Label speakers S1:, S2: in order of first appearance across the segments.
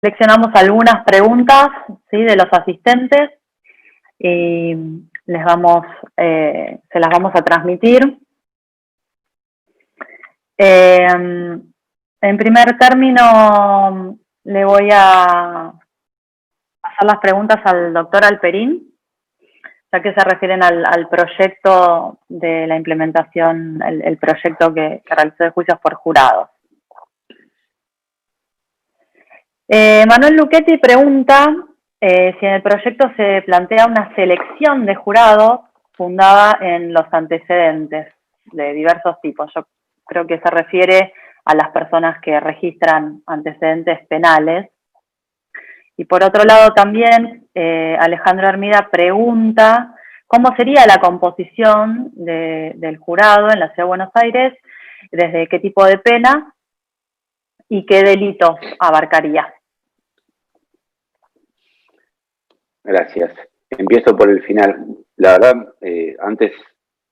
S1: Seleccionamos algunas preguntas, ¿sí?, de los asistentes y se las vamos a transmitir. En primer término, le voy a pasar las preguntas al doctor Alperín, ya que se refieren al proyecto de la implementación, el proyecto que realizó de juicios por jurados. Manuel Luchetti pregunta si en el proyecto se plantea una selección de jurados fundada en los antecedentes de diversos tipos. Yo creo que se refiere a las personas que registran antecedentes penales. Y por otro lado también, Alejandro Hermida pregunta cómo sería la composición del jurado en la Ciudad de Buenos Aires, desde qué tipo de pena y qué delitos abarcaría.
S2: Gracias. Empiezo por el final. La verdad, antes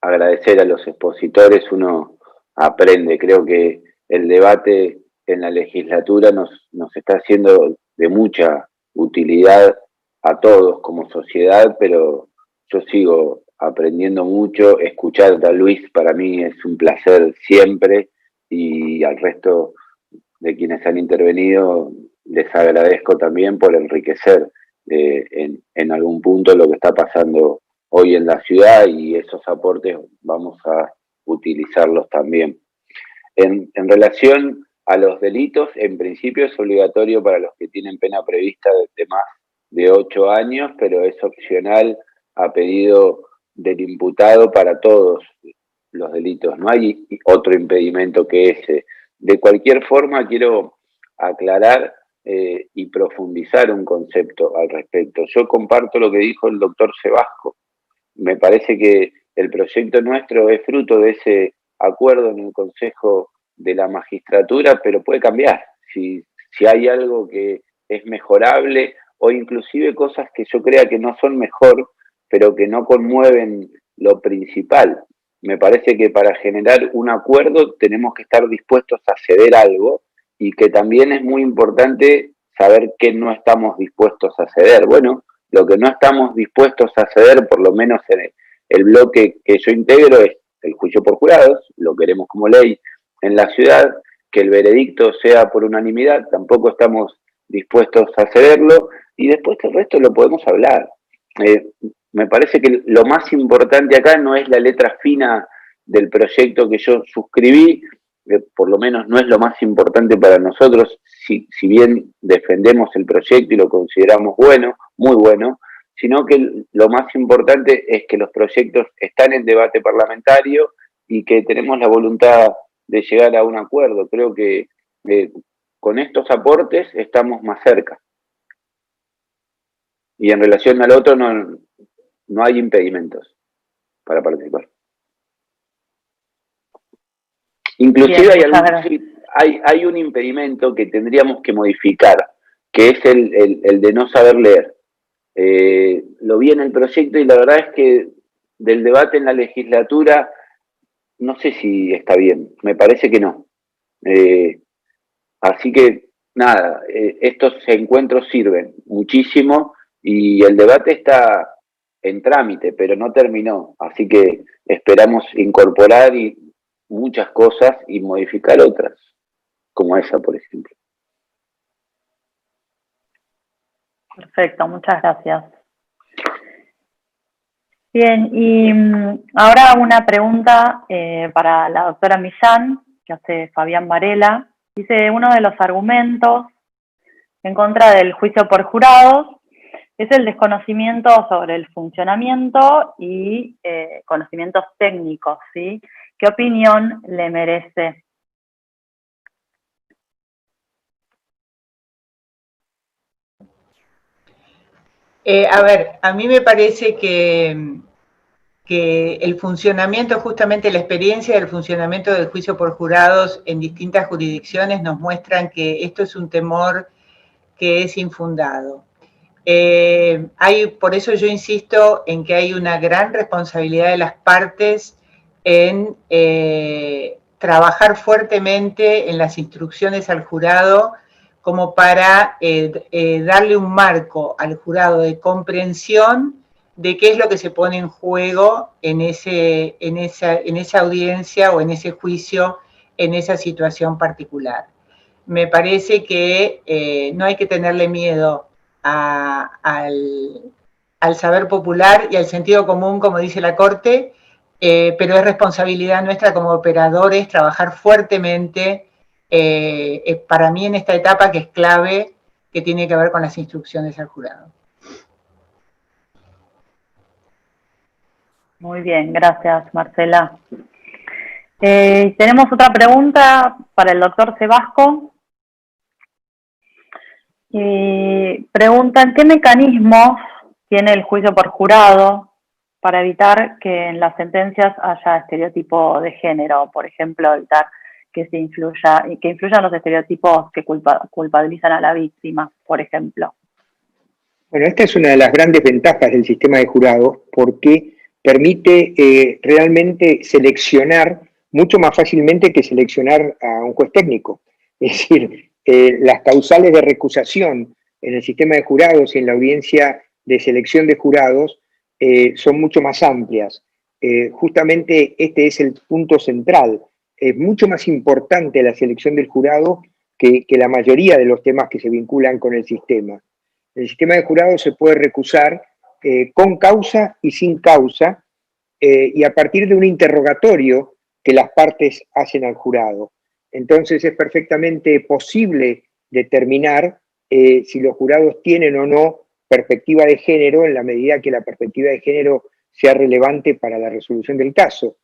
S2: agradecer a los expositores, uno aprende. Creo que el debate en la legislatura nos está haciendo de mucha utilidad a todos como sociedad, pero yo sigo aprendiendo mucho. Escuchar a Luis para mí es un placer siempre, y al resto de quienes han intervenido les agradezco también por enriquecer en algún punto lo que está pasando hoy en la ciudad, y esos aportes vamos a utilizarlos también. En relación a los delitos, en principio es obligatorio para los que tienen pena prevista de más de 8 años, pero es opcional a pedido del imputado para todos los delitos. No hay otro impedimento que ese. De cualquier forma, quiero aclarar y profundizar un concepto al respecto. Yo comparto lo que dijo el doctor Sebasco. Me parece que el proyecto nuestro es fruto de ese acuerdo en el Consejo de la Magistratura, pero puede cambiar. Si hay algo que es mejorable, o inclusive cosas que yo crea que no son mejor, pero que no conmueven lo principal. Me parece que para generar un acuerdo tenemos que estar dispuestos a ceder algo, y que también es muy importante saber qué no estamos dispuestos a ceder. Bueno, lo que no estamos dispuestos a ceder, por lo menos en el bloque que yo integro, es el juicio por jurados. Lo queremos como ley en la ciudad, que el veredicto sea por unanimidad, tampoco estamos dispuestos a cederlo, y después el resto lo podemos hablar. Me parece que lo más importante acá no es la letra fina del proyecto que yo suscribí, por lo menos no es lo más importante para nosotros, si bien defendemos el proyecto y lo consideramos bueno, muy bueno, sino que lo más importante es que los proyectos están en debate parlamentario y que tenemos la voluntad de llegar a un acuerdo. Creo que con estos aportes estamos más cerca. Y en relación al otro no hay impedimentos para participar. Inclusive bien, hay un impedimento que tendríamos que modificar, que es el de no saber leer. Lo vi en el proyecto y la verdad es que del debate en la legislatura no sé si está bien, me parece que no. Así que nada, estos encuentros sirven muchísimo y el debate está en trámite, pero no terminó. Así que esperamos incorporar muchas cosas y modificar otras, como esa, por ejemplo.
S1: Perfecto, muchas gracias. Bien, y ahora una pregunta para la doctora Millán, que hace Fabián Varela. Dice, uno de los argumentos en contra del juicio por jurados es el desconocimiento sobre el funcionamiento y conocimientos técnicos, ¿sí? ¿Qué opinión le merece?
S3: A ver, a mí me parece que el funcionamiento, justamente la experiencia del funcionamiento del juicio por jurados en distintas jurisdicciones nos muestran que esto es un temor que es infundado. Por eso yo insisto en que hay una gran responsabilidad de las partes en trabajar fuertemente en las instrucciones al jurado como para darle un marco al jurado de comprensión de qué es lo que se pone en juego en esa audiencia o en ese juicio, en esa situación particular. Me parece que no hay que tenerle miedo al saber popular y al sentido común, como dice la Corte, pero es responsabilidad nuestra como operadores trabajar fuertemente, para mí en esta etapa que es clave, que tiene que ver con las instrucciones al jurado.
S1: Muy bien, gracias, Marcela. Tenemos otra pregunta para el doctor Sebasco. Preguntan, ¿qué mecanismos tiene el juicio por jurado para evitar que en las sentencias haya estereotipo de género? Por ejemplo, evitar que influyan los estereotipos que culpabilizan a la víctima, por ejemplo.
S4: Bueno, esta es una de las grandes ventajas del sistema de jurados, porque permite realmente seleccionar mucho más fácilmente que seleccionar a un juez técnico. Es decir, las causales de recusación en el sistema de jurados y en la audiencia de selección de jurados son mucho más amplias. Justamente este es el punto central. Es mucho más importante la selección del jurado que la mayoría de los temas que se vinculan con el sistema. En el sistema de jurado se puede recusar con causa y sin causa, y a partir de un interrogatorio que las partes hacen al jurado. Entonces es perfectamente posible determinar si los jurados tienen o no perspectiva de género, en la medida que la perspectiva de género sea relevante para la resolución del caso.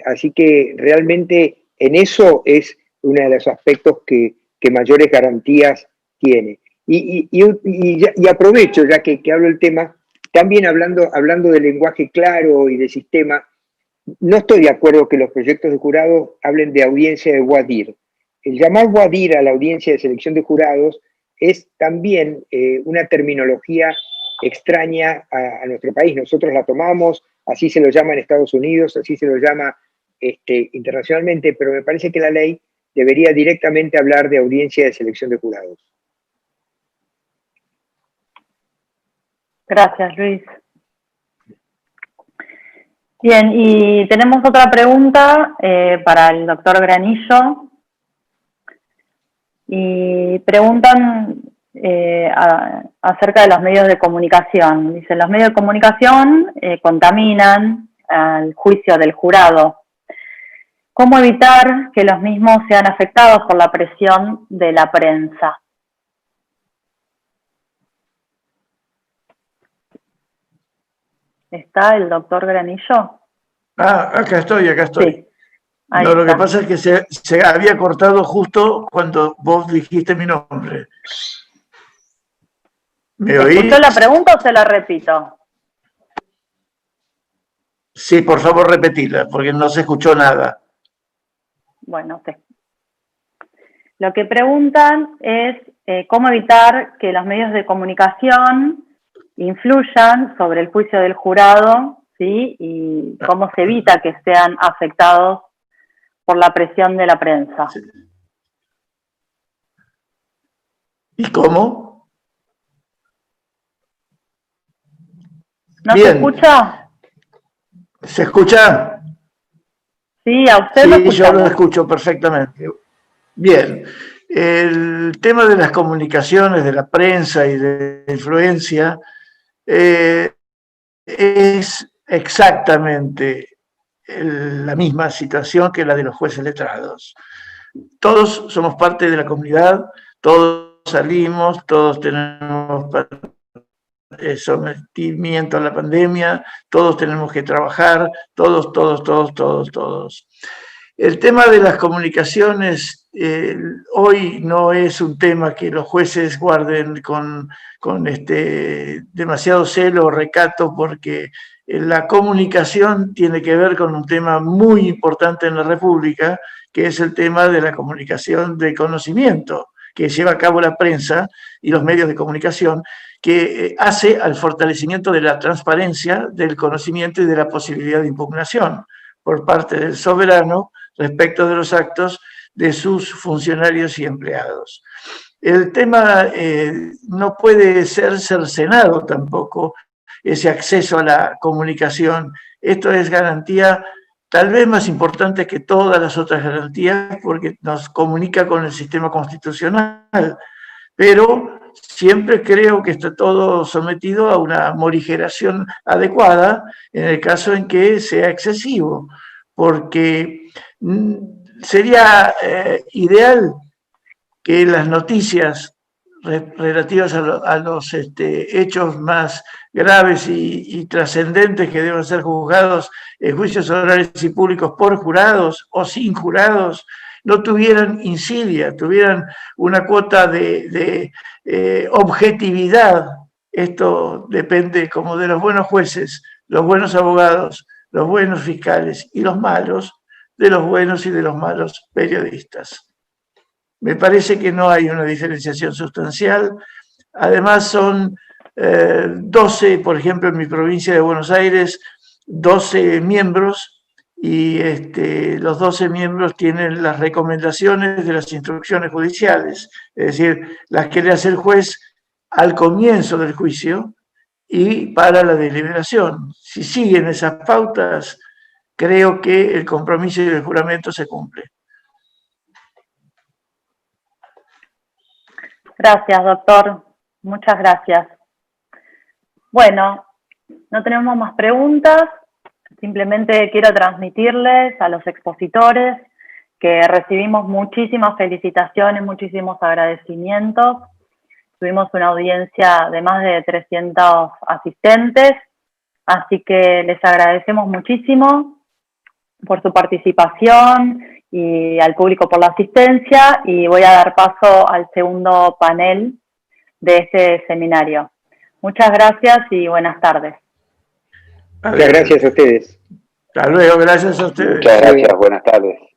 S4: Así que realmente en eso es uno de los aspectos que mayores garantías tiene. Y aprovecho, ya que hablo del tema, también hablando de lenguaje claro y de sistema, no estoy de acuerdo que los proyectos de jurado hablen de audiencia de voir dire. El llamar voir dire a la audiencia de selección de jurados es también una terminología extraña a nuestro país. Nosotros la tomamos, así se lo llama en Estados Unidos, así se lo llama internacionalmente, pero me parece que la ley debería directamente hablar de audiencia de selección de jurados.
S1: Gracias, Luis. Bien, y tenemos otra pregunta para el doctor Granillo. Y preguntan acerca de los medios de comunicación. Dicen, los medios de comunicación contaminan al juicio del jurado. ¿Cómo evitar que los mismos sean afectados por la presión de la prensa? ¿Está el doctor Granillo?
S5: Acá estoy.
S1: Sí.
S5: No, lo que pasa es que se había cortado justo cuando vos dijiste mi nombre. ¿Me oís?
S1: ¿Escuchó la pregunta o se la repito?
S5: Sí, por favor, repetila, porque no se escuchó nada.
S1: Bueno, sí. Lo que preguntan es cómo evitar que los medios de comunicación influyan sobre el juicio del jurado, ¿sí? Y cómo se evita que sean afectados por la presión de la prensa.
S5: Sí. ¿Y cómo?
S1: ¿No
S5: Bien.
S1: se escucha?
S5: ¿Se escucha?
S1: Sí, a usted lo escuchamos.
S5: Sí, yo lo escucho perfectamente. Bien. El tema de las comunicaciones, de la prensa y de la influencia es exactamente la misma situación que la de los jueces letrados. Todos somos parte de la comunidad, todos salimos, todos tenemos sometimiento a la pandemia, todos tenemos que trabajar, todos. El tema de las comunicaciones hoy no es un tema que los jueces guarden con demasiado celo o recato, porque la comunicación tiene que ver con un tema muy importante en la República, que es el tema de la comunicación de conocimiento que lleva a cabo la prensa y los medios de comunicación, que hace al fortalecimiento de la transparencia, del conocimiento y de la posibilidad de impugnación por parte del soberano respecto de los actos de sus funcionarios y empleados. El tema no puede ser cercenado tampoco, ese acceso a la comunicación. Esto es garantía tal vez más importante que todas las otras garantías porque nos comunica con el sistema constitucional, pero siempre creo que está todo sometido a una morigeración adecuada en el caso en que sea excesivo, porque sería ideal que las noticias relativas a los hechos más graves y trascendentes que deben ser juzgados en juicios orales y públicos por jurados o sin jurados, no tuvieran insidia, tuvieran una cuota de objetividad. Esto depende como de los buenos jueces, los buenos abogados, los buenos fiscales y los malos, de los buenos y de los malos periodistas. Me parece que no hay una diferenciación sustancial. Además son 12, por ejemplo, en mi provincia de Buenos Aires, 12 miembros y los 12 miembros tienen las recomendaciones de las instrucciones judiciales, es decir, las que le hace el juez al comienzo del juicio y para la deliberación. Si siguen esas pautas, creo que el compromiso y el juramento se cumple.
S1: Gracias, doctor. Muchas gracias. Bueno, no tenemos más preguntas. Simplemente quiero transmitirles a los expositores que recibimos muchísimas felicitaciones, muchísimos agradecimientos. Tuvimos una audiencia de más de 300 asistentes, así que les agradecemos muchísimo por su participación y al público por la asistencia, y voy a dar paso al segundo panel de este seminario. Muchas gracias y buenas tardes.
S4: Muchas gracias a ustedes.
S5: Hasta luego, gracias a ustedes.
S2: Muchas gracias, buenas tardes.